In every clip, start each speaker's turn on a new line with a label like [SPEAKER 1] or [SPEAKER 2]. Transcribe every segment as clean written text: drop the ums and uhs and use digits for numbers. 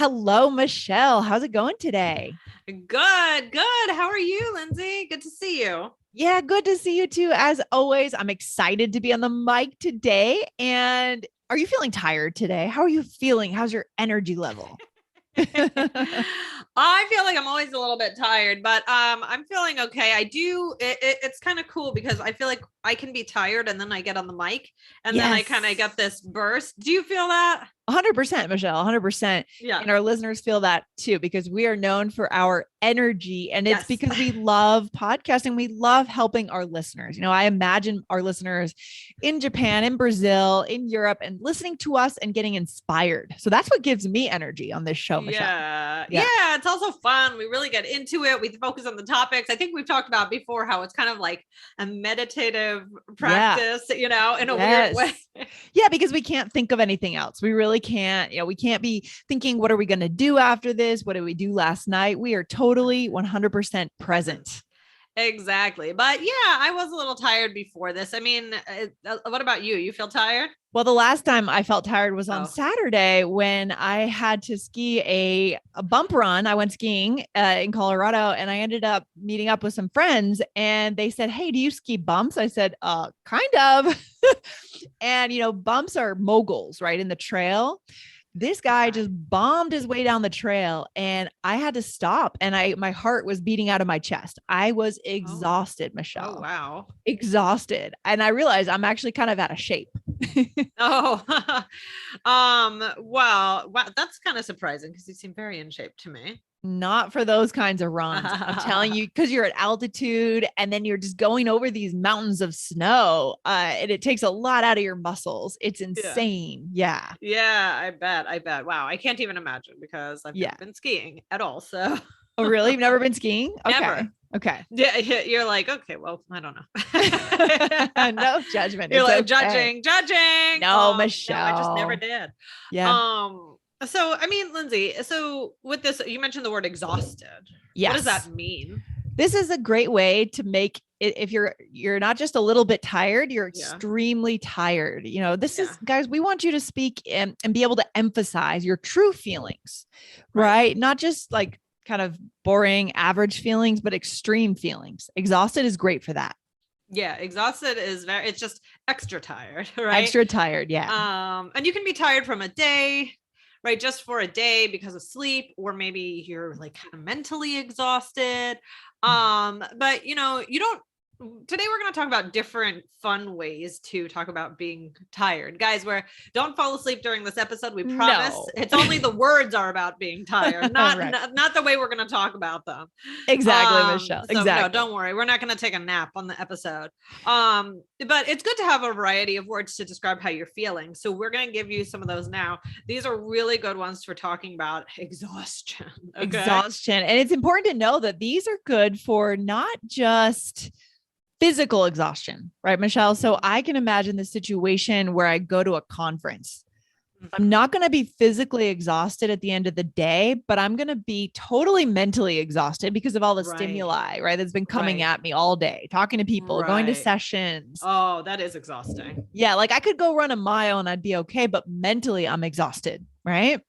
[SPEAKER 1] Hello, Michelle. How's it going today?
[SPEAKER 2] Good, good. How are you, Lindsay? Good to see you.
[SPEAKER 1] Yeah, good to see you too. As always, I'm excited to be on the mic today. And are you feeling tired today? How are you feeling? How's your energy level?
[SPEAKER 2] I feel like I'm always a little bit tired, but I'm feeling okay. It's kind of cool because I feel like I can be tired and then I get on the mic and then I
[SPEAKER 1] Yes.
[SPEAKER 2] kind of get this burst. Do you feel that?
[SPEAKER 1] 100%, Michelle, 100%.
[SPEAKER 2] Yeah.
[SPEAKER 1] And our listeners feel that too, because we are known for our energy. And it's
[SPEAKER 2] Yes.
[SPEAKER 1] because we love podcasting. We love helping our listeners. I imagine our listeners in Japan, in Brazil, in Europe, and listening to us and getting inspired. So that's what gives me energy on this show, Michelle.
[SPEAKER 2] Yeah.
[SPEAKER 1] Yeah.
[SPEAKER 2] Yeah. It's also fun. We really get into it. We focus on the topics. I think we've talked about before how it's kind of like a meditative
[SPEAKER 1] Yeah.
[SPEAKER 2] practice, in a weird way.
[SPEAKER 1] Yes. Yeah, because we can't think of anything else. We really can't. We can't be thinking, what are we going to do after this? What did we do last night? We are totally 100% present.
[SPEAKER 2] Exactly. But yeah, I was a little tired before this. I mean, what about you? You feel tired?
[SPEAKER 1] Well, the last time I felt tired was on
[SPEAKER 2] Oh,
[SPEAKER 1] Saturday when I had to ski a bump run. I went skiing in Colorado and I ended up meeting up with some friends and they said, "Hey, do you ski bumps?" I said, kind of. And, bumps are moguls, right? In the trail. This guy
[SPEAKER 2] okay.
[SPEAKER 1] just bombed his way down the trail and I had to stop and my heart was beating out of my chest. I was
[SPEAKER 2] Oh,
[SPEAKER 1] exhausted,
[SPEAKER 2] oh,
[SPEAKER 1] Michelle.
[SPEAKER 2] wow.
[SPEAKER 1] Exhausted. And I realized I'm actually kind of out of shape.
[SPEAKER 2] Oh, wow, that's kind of surprising because you seem very in shape to me.
[SPEAKER 1] Not for those kinds of runs. I'm telling you, because you're at altitude and then you're just going over these mountains of snow. And it takes a lot out of your muscles. It's
[SPEAKER 2] Yeah.
[SPEAKER 1] insane. Yeah.
[SPEAKER 2] Yeah, I bet. I bet. Wow. I can't even imagine because I've never
[SPEAKER 1] Yeah.
[SPEAKER 2] been skiing at all. So
[SPEAKER 1] Oh, really? You've never been skiing?
[SPEAKER 2] never.
[SPEAKER 1] Okay. Okay.
[SPEAKER 2] Yeah, you're like, okay, well, I don't know.
[SPEAKER 1] No judgment.
[SPEAKER 2] You're
[SPEAKER 1] It's
[SPEAKER 2] like
[SPEAKER 1] okay.
[SPEAKER 2] judging.
[SPEAKER 1] No,
[SPEAKER 2] No, I just never
[SPEAKER 1] Michelle.
[SPEAKER 2] did.
[SPEAKER 1] Yeah.
[SPEAKER 2] So I mean, Lindsay, so with this, you mentioned the word exhausted. What does that
[SPEAKER 1] Yes.
[SPEAKER 2] mean?
[SPEAKER 1] This is a great way to make it if you're not just a little bit tired, you're
[SPEAKER 2] Yeah.
[SPEAKER 1] extremely tired. This
[SPEAKER 2] Yeah.
[SPEAKER 1] is, guys, we want you to speak and be able to emphasize your true feelings,
[SPEAKER 2] Right.
[SPEAKER 1] right? Not just like kind of boring average feelings, but extreme feelings. Exhausted is great for that.
[SPEAKER 2] Yeah. Exhausted is it's just extra tired, right?
[SPEAKER 1] Extra tired. Yeah.
[SPEAKER 2] And you can be tired from a day, right? Just for a day because of sleep, or maybe you're like kind of mentally exhausted. But you don't today we're going to talk about different fun ways to talk about being tired. Guys, where don't fall asleep during this episode, we promise.
[SPEAKER 1] No.
[SPEAKER 2] It's only the words are about being tired, not
[SPEAKER 1] Right.
[SPEAKER 2] not the way we're going to talk about them.
[SPEAKER 1] Exactly, Michelle.
[SPEAKER 2] So no,
[SPEAKER 1] Exactly.
[SPEAKER 2] don't worry. We're not going to take a nap on the episode. But it's good to have a variety of words to describe how you're feeling. So we're going to give you some of those now. These are really good ones for talking about exhaustion. Okay.
[SPEAKER 1] Exhaustion. And it's important to know that these are good for not just physical exhaustion, right, Michelle? So I can imagine the situation where I go to a conference. I'm
[SPEAKER 2] Mhm.
[SPEAKER 1] not going to be physically exhausted at the end of the day, but I'm going to be totally mentally exhausted because of all the
[SPEAKER 2] Right.
[SPEAKER 1] stimuli, right? That's been coming
[SPEAKER 2] Right.
[SPEAKER 1] at me all day, talking to people, going to
[SPEAKER 2] Right.
[SPEAKER 1] sessions.
[SPEAKER 2] Oh, that is exhausting.
[SPEAKER 1] Yeah, like I could go run a mile and I'd be okay, but mentally I'm exhausted, right?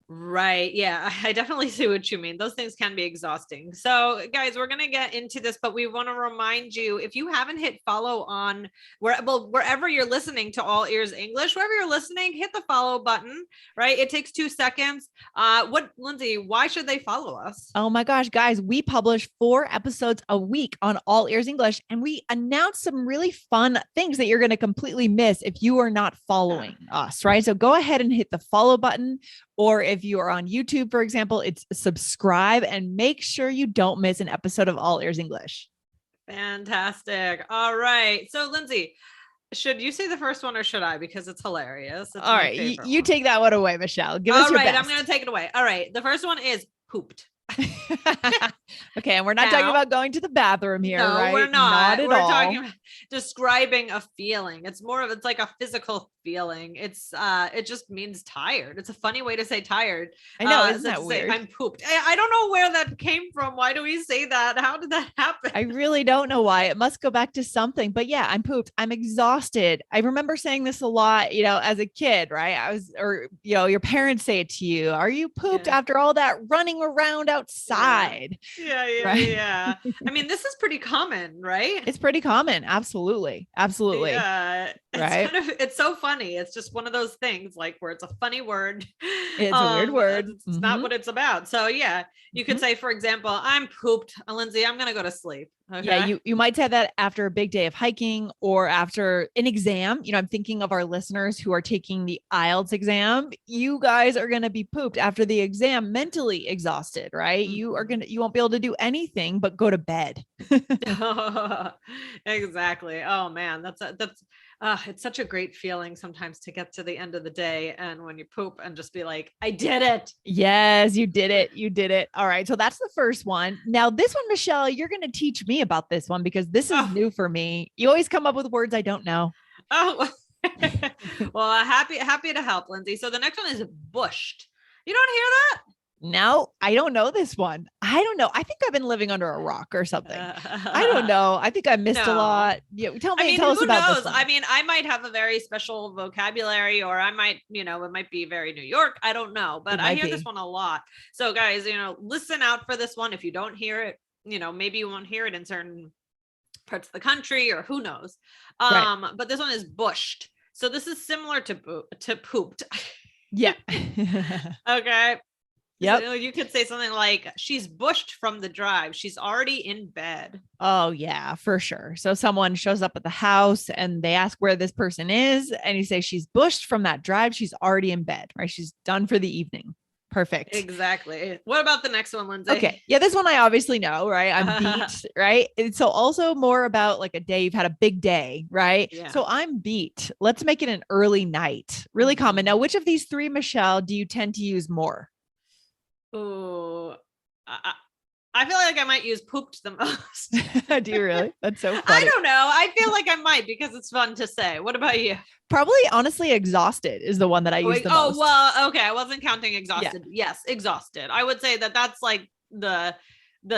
[SPEAKER 2] Right. Yeah, I definitely see what you mean. Those things can be exhausting. So, guys, we're going to get into this, but we want to remind you if you haven't hit follow on wherever you're listening to All Ears English, wherever you're listening, hit the follow button, right? It takes 2 seconds. Lindsay, why should they follow us?
[SPEAKER 1] Oh my gosh, guys, we publish 4 episodes a week on All Ears English, and we announce some really fun things that you're going to completely miss if you are not following us, right? So go ahead and hit the follow button. Or if you are on YouTube, for example, it's subscribe and make sure you don't miss an episode of All Ears English.
[SPEAKER 2] Fantastic. All right. So, Lindsay, should you say the first one or should I? Because it's hilarious. It's
[SPEAKER 1] All
[SPEAKER 2] my
[SPEAKER 1] right,
[SPEAKER 2] favorite
[SPEAKER 1] you
[SPEAKER 2] one.
[SPEAKER 1] take that one away, Michelle. Give us
[SPEAKER 2] All
[SPEAKER 1] your
[SPEAKER 2] right. I'm
[SPEAKER 1] best.
[SPEAKER 2] going to take it away. All right. The first one is pooped.
[SPEAKER 1] Okay, and we're not talking
[SPEAKER 2] Now,
[SPEAKER 1] about going to the bathroom here,
[SPEAKER 2] no, we're
[SPEAKER 1] right? Not
[SPEAKER 2] not.
[SPEAKER 1] at
[SPEAKER 2] We're
[SPEAKER 1] all.
[SPEAKER 2] talking about describing a feeling. It's like a physical feeling. It just means tired. It's a funny way to say tired.
[SPEAKER 1] I know, isn't
[SPEAKER 2] so
[SPEAKER 1] that
[SPEAKER 2] to say,
[SPEAKER 1] weird?
[SPEAKER 2] I'm pooped. I don't know where that came from. Why do we say that? How did that happen?
[SPEAKER 1] I really don't know why. It must go back to something. But yeah, I'm pooped. I'm exhausted. I remember saying this a lot, as a kid, right? Or your parents say it to you. Are you pooped
[SPEAKER 2] Yeah.
[SPEAKER 1] after all that running around outside? Right.
[SPEAKER 2] Yeah. I mean, this is pretty common, right?
[SPEAKER 1] It's pretty common. Absolutely. Absolutely.
[SPEAKER 2] Yeah,
[SPEAKER 1] Right.
[SPEAKER 2] it's so funny. It's just one of those things like where it's a funny word.
[SPEAKER 1] It's a weird word.
[SPEAKER 2] It's not what it's about. So yeah, you could say, for example, I'm pooped, Lindsay, I'm gonna go to sleep. Okay.
[SPEAKER 1] Yeah, you might say that after a big day of hiking or after an exam. I'm thinking of our listeners who are taking the IELTS exam. You guys are going to be pooped after the exam, mentally exhausted, right? You won't be able to do anything but go to bed.
[SPEAKER 2] Exactly. Oh man, that's it's such a great feeling sometimes to get to the end of the day and when you poop and just be like, I did it.
[SPEAKER 1] Yes, you did it. You did it. All right. So that's the first one. Now, this one, Michelle, you're going to teach me about this one because this is new for me. You always come up with words I don't know.
[SPEAKER 2] Oh, well, happy to help, Lindsay. So the next one is bushed. You don't hear that?
[SPEAKER 1] No, I don't know this one. I don't know. I think I've been living under a rock or something. I don't know. I think I missed a lot. Yeah, tell us about this one.
[SPEAKER 2] I mean, I might have a very special vocabulary, or I might, it might be very New York. I don't know, but I hear this one a lot. So guys, listen out for this one. If you don't hear it, maybe you won't hear it in certain parts of the country, or who knows.
[SPEAKER 1] Right.
[SPEAKER 2] But this one is bushed. So this is similar to pooped.
[SPEAKER 1] Yeah.
[SPEAKER 2] Okay.
[SPEAKER 1] Yep.
[SPEAKER 2] So you could say something like, she's bushed from the drive. She's already in bed.
[SPEAKER 1] Oh yeah, for sure. So someone shows up at the house and they ask where this person is, and you say she's bushed from that drive. She's already in bed, right? She's done for the evening. Perfect.
[SPEAKER 2] Exactly. What about the next one, Lindsay?
[SPEAKER 1] Okay. Yeah, this one I obviously know, right? I'm beat, right? It's so also more about like a day you've had a big day, right?
[SPEAKER 2] Yeah.
[SPEAKER 1] So I'm beat. Let's make it an early night. Really common. Now, which of these three, Michelle, do you tend to use more?
[SPEAKER 2] Oh, I feel like I might use pooped the most.
[SPEAKER 1] Do you really? That's so funny.
[SPEAKER 2] I don't know. I feel like I might because it's fun to say. What about you?
[SPEAKER 1] Probably, honestly, exhausted is the one that I use the most.
[SPEAKER 2] Oh, well, okay. I wasn't counting exhausted. Yeah. Yes, exhausted. I would say that that's like the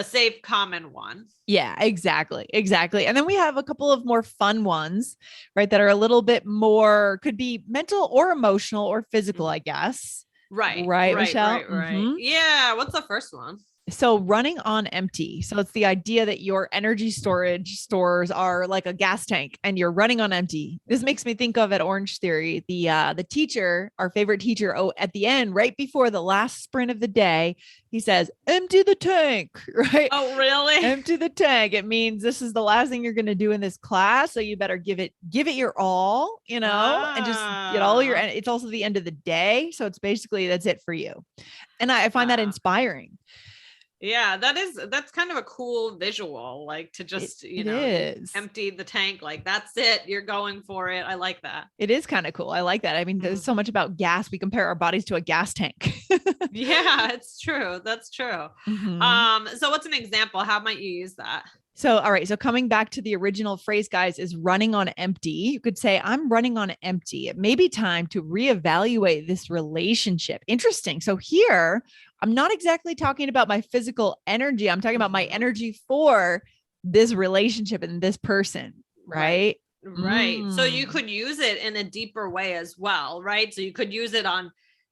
[SPEAKER 2] safe common one.
[SPEAKER 1] Yeah, exactly. Exactly. And then we have a couple of more fun ones, right? That are a little bit more, could be mental or emotional or physical, I guess.
[SPEAKER 2] Right.
[SPEAKER 1] Michelle?
[SPEAKER 2] Right. Yeah. What's the first one?
[SPEAKER 1] So running on empty. So it's the idea that your energy storage stores are like a gas tank and you're running on empty. This makes me think of at Orange Theory, the teacher, our favorite teacher, at the end, right before the last sprint of the day, he says, empty the tank, right?
[SPEAKER 2] Oh, really?
[SPEAKER 1] Empty the tank. It means this is the last thing you're going to do in this class. So you better give it your all, and just get all your, and it's also the end of the day. So it's basically, that's it for you. And I find that inspiring.
[SPEAKER 2] Yeah, that's kind of a cool visual, like to just, empty the tank. Like that's it. You're going for it. I like that.
[SPEAKER 1] It is kind of cool. I like that. I mean, there's so much about gas. We compare our bodies to a gas tank.
[SPEAKER 2] Yeah, it's true. That's true. Mm-hmm. So what's an example? How might you use that?
[SPEAKER 1] So, all right. So coming back to the original phrase, guys, is running on empty. You could say, I'm running on empty. It may be time to reevaluate this relationship. Interesting. So here, I'm not exactly talking about my physical energy. I'm talking about my energy for this relationship and this person, right?
[SPEAKER 2] Right. So you could use it in a deeper way as well, right? So you could use it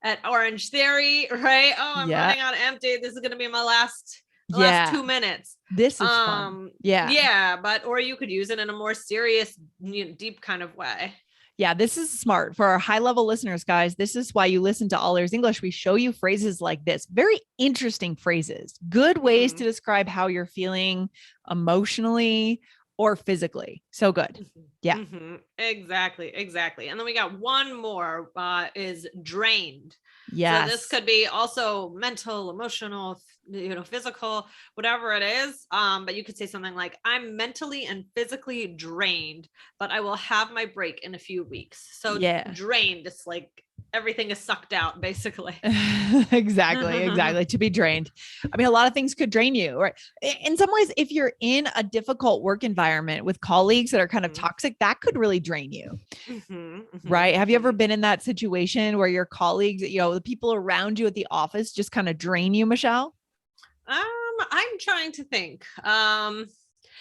[SPEAKER 2] at Orange Theory, right? Oh, I'm running on empty. This is going to be my last 2 minutes.
[SPEAKER 1] This is fun.
[SPEAKER 2] Yeah. Or you could use it in a more serious, deep kind of way.
[SPEAKER 1] Yeah, this is smart for our high level listeners, guys. This is why you listen to All Ears English. We show you phrases like this, very interesting phrases, good ways to describe how you're feeling emotionally or physically. So good. Yeah,
[SPEAKER 2] exactly. And then we got one more, is drained.
[SPEAKER 1] Yes.
[SPEAKER 2] So this could be also mental, emotional, physical, whatever it is. But you could say something like, I'm mentally and physically drained, but I will have my break in a few weeks. So drained, it's like everything is sucked out basically.
[SPEAKER 1] Exactly. To be drained. I mean, a lot of things could drain you, right? In some ways, if you're in a difficult work environment with colleagues that are kind of toxic, that could really drain you. Right. Have you ever been in that situation where your colleagues, the people around you at the office just kind of drain you, Michelle?
[SPEAKER 2] I'm trying to think.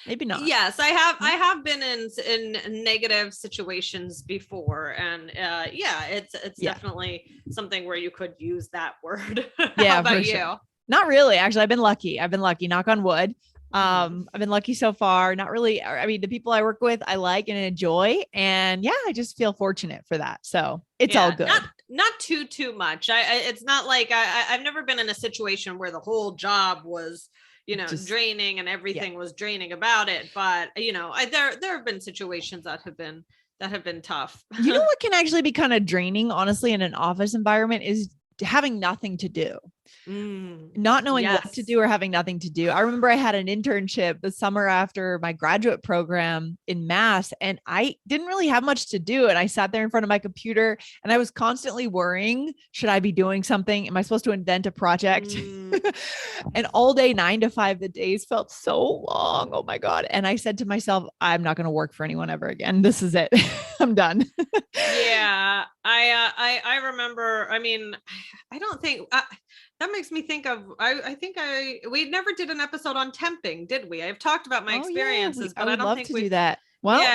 [SPEAKER 1] Maybe not.
[SPEAKER 2] Yes, I have been in negative situations before, and it's definitely something where you could use that word.
[SPEAKER 1] Yeah,
[SPEAKER 2] How about you?
[SPEAKER 1] Sure. Not really. Actually, I've been lucky. Knock on wood. I've been lucky so far. Not really. I mean, the people I work with, I like and enjoy, and yeah, I just feel fortunate for that. So it's all good.
[SPEAKER 2] Not too much. It's not like I've never been in a situation where the whole job was, just draining and everything was draining about it. But there have been situations that have been tough.
[SPEAKER 1] You know what can actually be kind of draining, honestly, in an office environment is having nothing to do. Not knowing what to do or having nothing to do. I remember I had an internship the summer after my graduate program in Mass, and I didn't really have much to do. And I sat there in front of my computer and I was constantly worrying, should I be doing something? Am I supposed to invent a project? And all day, 9 to 5, the days felt so long. Oh my God. And I said to myself, I'm not going to work for anyone ever again. This is it. I'm done.
[SPEAKER 2] Yeah. I remember, I mean, I don't think that makes me think of, we never did an episode on temping, did we? I've talked about my experiences, but I don't think we
[SPEAKER 1] do that. Well,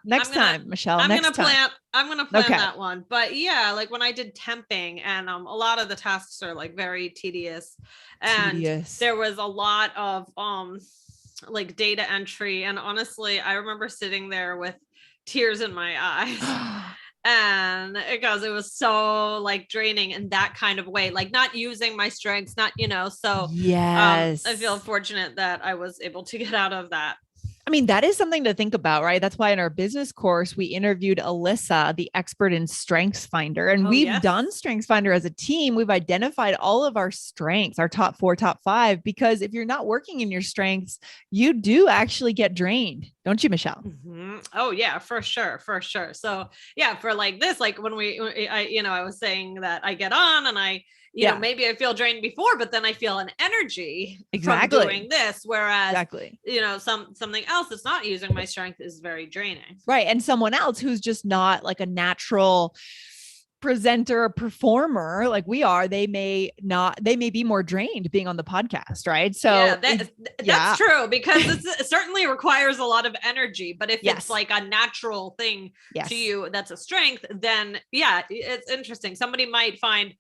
[SPEAKER 1] next time, Michelle, I'm going to plan
[SPEAKER 2] that one, but yeah, like when I did temping and a lot of the tasks are like very tedious and there was a lot of like data entry. And honestly, I remember sitting there with tears in my eyes. And because it was so like draining in that kind of way, like not using my strengths, not, so yes. I feel fortunate that I was able to get out of that.
[SPEAKER 1] I mean, that is something to think about, right? That's why in our business course, we interviewed Alyssa, the expert in Strengths Finder, and we've done Strengths Finder as a team. We've identified all of our strengths, our top 4, top 5, because if you're not working in your strengths, you do actually get drained. Don't you, Michelle?
[SPEAKER 2] Oh yeah, for sure. So yeah, for like this, like when I was saying that I get on and I, maybe I feel drained before, but then I feel an energy from doing this. Whereas, something else that's not using my strength is very draining.
[SPEAKER 1] Right. And someone else who's just not like a natural presenter or performer like we are, they may be more drained being on the podcast, right? So
[SPEAKER 2] that's true, because it certainly requires a lot of energy, but if it's like a natural thing to you that's a strength, then it's interesting. Somebody might find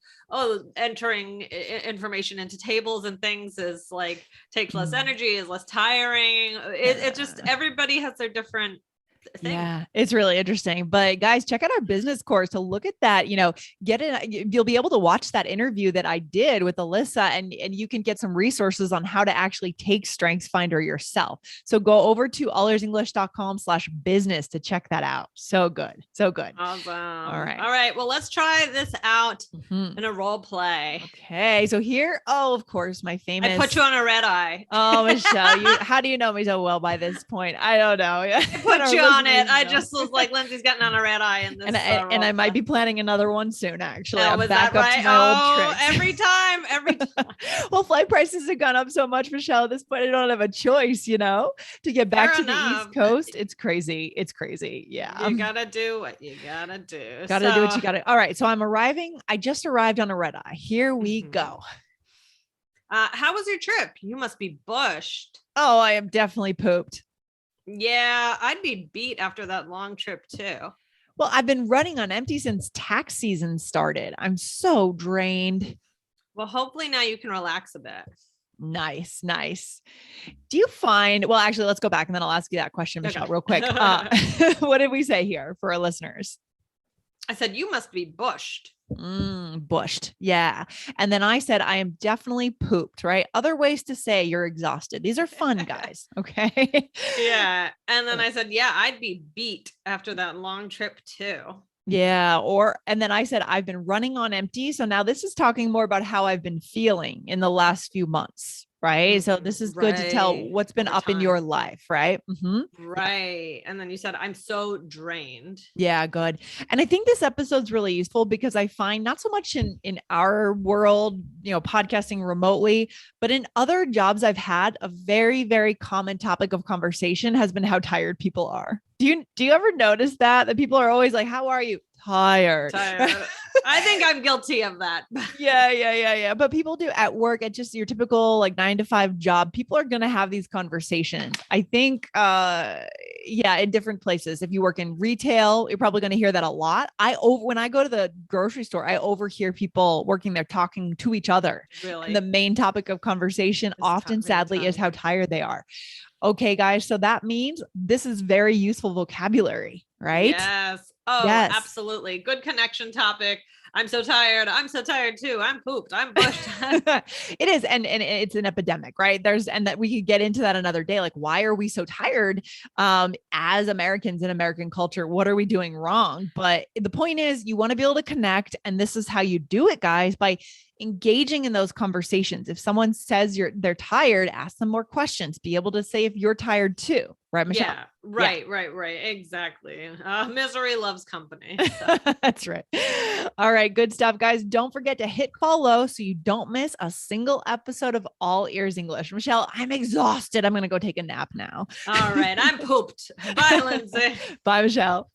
[SPEAKER 2] entering information into tables and things is like takes less energy, is less tiring. It just, everybody has their different thing.
[SPEAKER 1] Yeah, it's really interesting. But guys, check out our business course to look at that. You'll be able to watch that interview that I did with Alyssa, and you can get some resources on how to actually take Strengths Finder yourself. So go over to allearsenglish.com/business to check that out. So good.
[SPEAKER 2] Awesome.
[SPEAKER 1] All
[SPEAKER 2] right. Well, let's try this out in a role play.
[SPEAKER 1] Okay. So here, of course, my famous.
[SPEAKER 2] I put you on a red eye.
[SPEAKER 1] Oh, Michelle, how do you know me so well by this point? I don't know.
[SPEAKER 2] I put you on it. I just was like, Lindsay's getting on a red eye in this.
[SPEAKER 1] And I might be planning another one soon, actually.
[SPEAKER 2] Oh,
[SPEAKER 1] I'm back up to my old tricks.
[SPEAKER 2] Every time.
[SPEAKER 1] Well, flight prices have gone up so much, Michelle. At this point, I don't have a choice, to get back to the East Coast. It's crazy. Yeah.
[SPEAKER 2] You gotta do what you gotta do.
[SPEAKER 1] Do what you gotta. All right. So I just arrived on a red eye. Here we go.
[SPEAKER 2] How was your trip? You must be bushed.
[SPEAKER 1] Oh, I am definitely pooped.
[SPEAKER 2] Yeah, I'd be beat after that long trip too.
[SPEAKER 1] Well, I've been running on empty since tax season started. I'm so drained.
[SPEAKER 2] Well, hopefully now you can relax a bit.
[SPEAKER 1] Nice. Do you find, well, actually, let's go back and then I'll ask you that question, Michelle, real quick. What did we say here for our listeners?
[SPEAKER 2] I said, you must be bushed.
[SPEAKER 1] Bushed. Yeah. And then I said, I am definitely pooped, right? Other ways to say you're exhausted. These are fun, guys. Okay.
[SPEAKER 2] Yeah. And then I said, I'd be beat after that long trip too.
[SPEAKER 1] Yeah. And then I said, I've been running on empty. So now this is talking more about how I've been feeling in the last few months. right? So this is good to tell
[SPEAKER 2] Right.
[SPEAKER 1] what's been
[SPEAKER 2] Over
[SPEAKER 1] up in your
[SPEAKER 2] time.
[SPEAKER 1] life, right?
[SPEAKER 2] Right. And then you said, I'm so drained.
[SPEAKER 1] Yeah, good. And I think this episode's really useful because I find not so much in our world, podcasting remotely, but in other jobs I've had, a very, very common topic of conversation has been how tired people are. Do you ever notice that people are always like, how are you? Tired.
[SPEAKER 2] Tired. I think I'm guilty of that.
[SPEAKER 1] Yeah. But people do at work, at just your typical like 9 to 5 job. People are going to have these conversations. I think, yeah, in different places. If you work in retail, you're probably going to hear that a lot. When I go to the grocery store, I overhear people working there talking to each other. And the
[SPEAKER 2] Really?
[SPEAKER 1] main topic of conversation often,
[SPEAKER 2] Being
[SPEAKER 1] sadly, is how
[SPEAKER 2] tired.
[SPEAKER 1] tired they are. Okay, guys. So that means this is very useful vocabulary, right?
[SPEAKER 2] Yes. Oh,
[SPEAKER 1] Yes.
[SPEAKER 2] absolutely. Good connection topic. I'm so tired. I'm so tired too. I'm pooped. I'm bushed.
[SPEAKER 1] It is. And it's an epidemic, right? And that we could get into that another day. Like, why are we so tired? As Americans in American culture, what are we doing wrong? But the point is you want to be able to connect. And this is how you do it, guys, by engaging in those conversations. If someone says they're tired, ask them more questions. Be able to say if you're tired too, right, Michelle?
[SPEAKER 2] Yeah, right. Exactly. Misery loves company.
[SPEAKER 1] So. That's right. All right, good stuff, guys. Don't forget to hit follow so you don't miss a single episode of All Ears English. Michelle, I'm exhausted. I'm going to go take a nap now.
[SPEAKER 2] All right, I'm pooped. Bye, Lindsay.
[SPEAKER 1] Bye, Michelle.